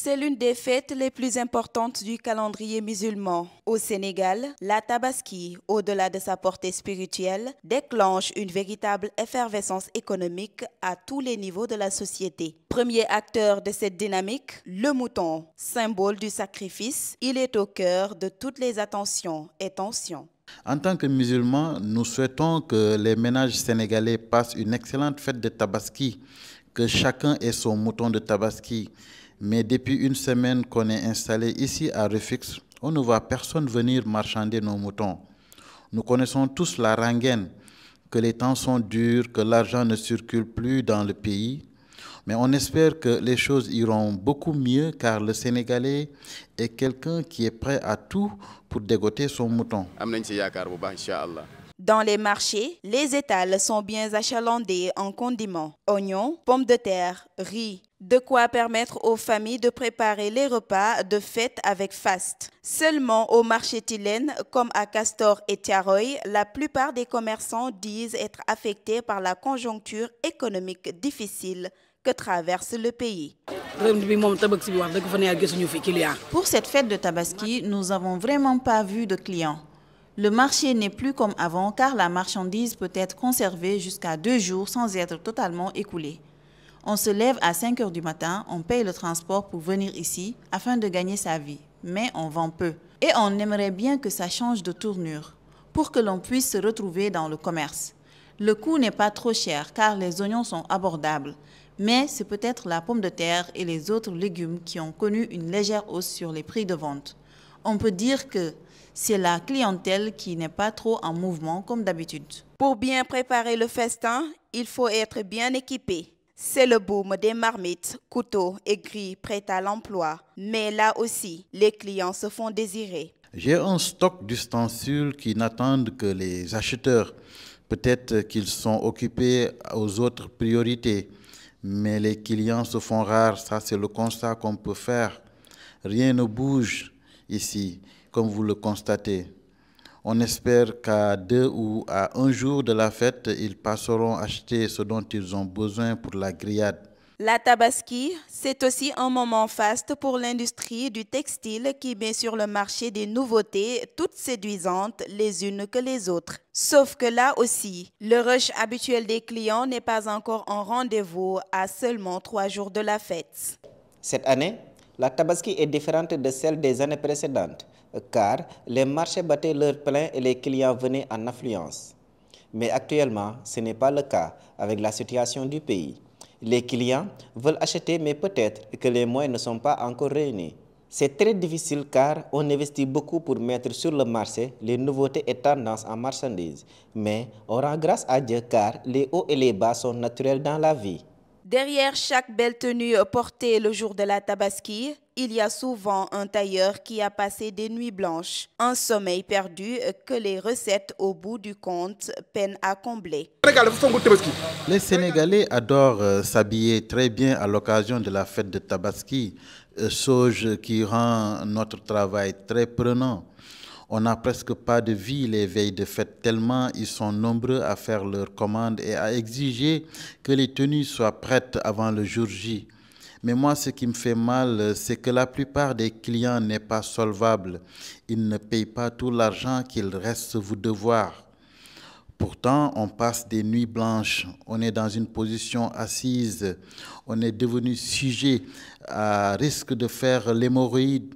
c'est l'une des fêtes les plus importantes du calendrier musulman. Au Sénégal, la Tabaski, au-delà de sa portée spirituelle, déclenche une véritable effervescence économique à tous les niveaux de la société. Premier acteur de cette dynamique, le mouton, symbole du sacrifice, il est au cœur de toutes les attentions et tensions. En tant que musulmans, nous souhaitons que les ménages sénégalais passent une excellente fête de Tabaski, que chacun ait son mouton de Tabaski. Mais depuis une semaine qu'on est installé ici à Rufisque, on ne voit personne venir marchander nos moutons. Nous connaissons tous la rengaine, que les temps sont durs, que l'argent ne circule plus dans le pays. Mais on espère que les choses iront beaucoup mieux car le Sénégalais est quelqu'un qui est prêt à tout pour dégoter son mouton. Dans les marchés, les étals sont bien achalandés en condiments, oignons, pommes de terre, riz. De quoi permettre aux familles de préparer les repas de fête avec faste. Seulement au marché Tilène, comme à Castor et Thiaroye, la plupart des commerçants disent être affectés par la conjoncture économique difficile que traverse le pays. Pour cette fête de Tabaski, nous n'avons vraiment pas vu de clients. Le marché n'est plus comme avant car la marchandise peut être conservée jusqu'à 2 jours sans être totalement écoulée. On se lève à 5 heures du matin, on paye le transport pour venir ici afin de gagner sa vie, mais on vend peu. Et on aimerait bien que ça change de tournure pour que l'on puisse se retrouver dans le commerce. Le coût n'est pas trop cher car les oignons sont abordables, mais c'est peut-être la pomme de terre et les autres légumes qui ont connu une légère hausse sur les prix de vente. On peut dire que c'est la clientèle qui n'est pas trop en mouvement comme d'habitude. Pour bien préparer le festin, il faut être bien équipé. C'est le boom des marmites, couteaux et grilles prêts à l'emploi. Mais là aussi, les clients se font désirer. J'ai un stock d'ustensiles qui n'attendent que les acheteurs. Peut-être qu'ils sont occupés aux autres priorités. Mais les clients se font rares, ça c'est le constat qu'on peut faire. Rien ne bouge ici, comme vous le constatez. On espère qu'à 2 ou à 1 jour de la fête, ils passeront acheter ce dont ils ont besoin pour la grillade. La Tabaski, c'est aussi un moment faste pour l'industrie du textile qui met sur le marché des nouveautés toutes séduisantes les unes que les autres. Sauf que là aussi, le rush habituel des clients n'est pas encore en rendez-vous à seulement 3 jours de la fête. Cette année, la Tabaski est différente de celle des années précédentes, car les marchés battaient leur plein et les clients venaient en affluence. Mais actuellement, ce n'est pas le cas avec la situation du pays. Les clients veulent acheter, mais peut-être que les moyens ne sont pas encore réunis. C'est très difficile car on investit beaucoup pour mettre sur le marché les nouveautés et tendances en marchandises. Mais on rend grâce à Dieu car les hauts et les bas sont naturels dans la vie. Derrière chaque belle tenue portée le jour de la Tabaski, il y a souvent un tailleur qui a passé des nuits blanches, un sommeil perdu que les recettes au bout du compte peinent à combler. Les Sénégalais adorent s'habiller très bien à l'occasion de la fête de Tabaski, chose qui rend notre travail très prenant. On n'a presque pas de vie les veilles de fête tellement ils sont nombreux à faire leurs commandes et à exiger que les tenues soient prêtes avant le jour J. Mais moi, ce qui me fait mal, c'est que la plupart des clients n'est pas solvable. Ils ne payent pas tout l'argent qu'il reste vous devoir. Pourtant, on passe des nuits blanches, on est dans une position assise, on est devenu sujet à risque de faire l'hémorroïde.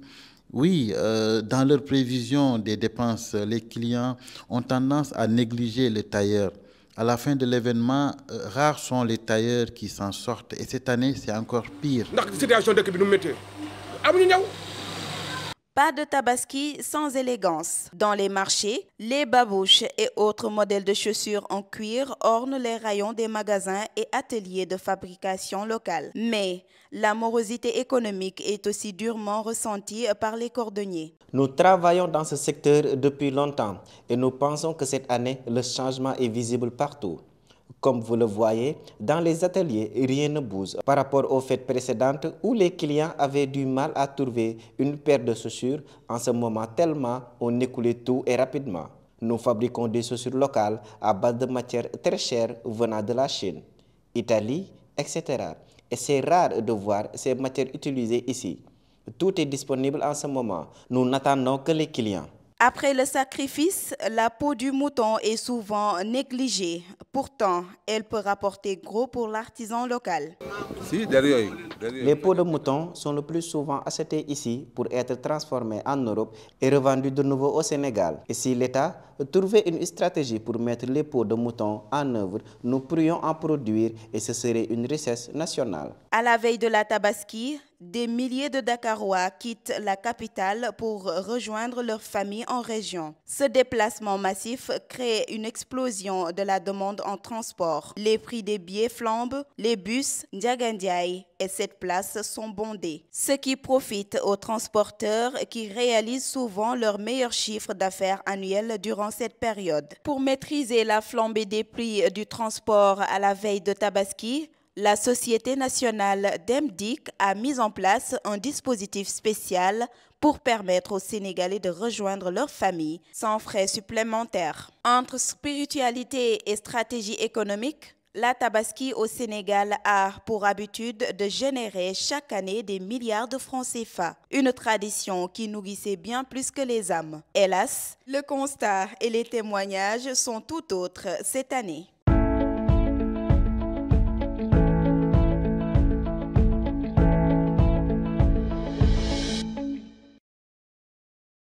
Oui, dans leur prévision des dépenses, les clients ont tendance à négliger les tailleurs. À la fin de l'événement, rares sont les tailleurs qui s'en sortent. Et cette année, c'est encore pire. Pas de Tabaski sans élégance. Dans les marchés, les babouches et autres modèles de chaussures en cuir ornent les rayons des magasins et ateliers de fabrication locale. Mais la morosité économique est aussi durement ressentie par les cordonniers. Nous travaillons dans ce secteur depuis longtemps et nous pensons que cette année, le changement est visible partout. Comme vous le voyez, dans les ateliers, rien ne bouge par rapport aux fêtes précédentes où les clients avaient du mal à trouver une paire de chaussures en ce moment tellement on écoulait tout et rapidement. Nous fabriquons des chaussures locales à base de matières très chères venant de la Chine, Italie, etc. Et c'est rare de voir ces matières utilisées ici. Tout est disponible en ce moment. Nous n'attendons que les clients. Après le sacrifice, la peau du mouton est souvent négligée. Pourtant, elle peut rapporter gros pour l'artisan local. Les peaux de mouton sont le plus souvent achetées ici pour être transformées en Europe et revendues de nouveau au Sénégal. Et si l'État trouvait une stratégie pour mettre les peaux de mouton en œuvre, nous pourrions en produire et ce serait une richesse nationale. À la veille de la Tabaski, des milliers de Dakarois quittent la capitale pour rejoindre leur famille en région. Ce déplacement massif crée une explosion de la demande en transport. Les prix des billets flambent, les bus Ndiagandiaï et cette place sont bondés. Ce qui profite aux transporteurs qui réalisent souvent leur meilleur chiffre d'affaires annuel durant cette période. Pour maîtriser la flambée des prix du transport à la veille de Tabaski, la Société nationale d'Emdik a mis en place un dispositif spécial pour permettre aux Sénégalais de rejoindre leur famille sans frais supplémentaires. Entre spiritualité et stratégie économique, la Tabaski au Sénégal a pour habitude de générer chaque année des milliards de francs CFA. Une tradition qui nourrissait bien plus que les âmes. Hélas, le constat et les témoignages sont tout autres cette année.